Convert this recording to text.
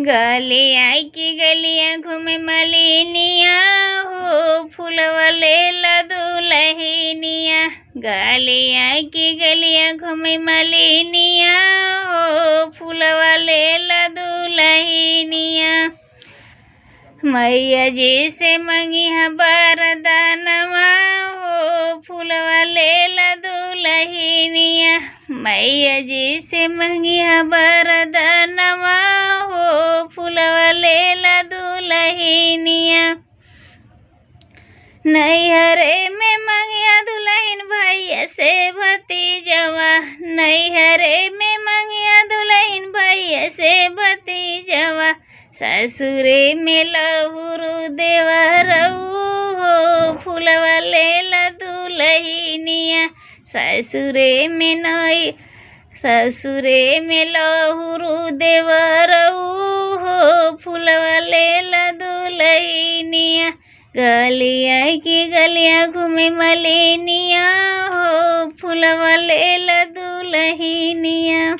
गलिया की गलिया घूमे मलिनिया हो, फूलवा लेला दुलहिनिया। गलिया की गलिया घूमे मलिनिया हो, फूलवा लेला दुलहिनिया। मैया जी से मंगिहा बरदानवा हो, फूलवा लेला दुलहिनिया। मैया जी से मंगिहा बरदानवा हो, फूलवा लेला दुलहिनिया। नैहरे में मंगिया दुल्हन भैया से भतीजवा। नैहरे में मंगिया दुल्हन भैया से भतीजवा। ससुरे में लहुरु देवरऊ हो, फूलवा लेला दुलहिनिया। ससुरे में लहुरु देवरऊ हो, फूलवा लेला दुलहिनिया। गलिया की गलिया घूमे मलिनिया हो, फूलवा लेला दुलहिनिया।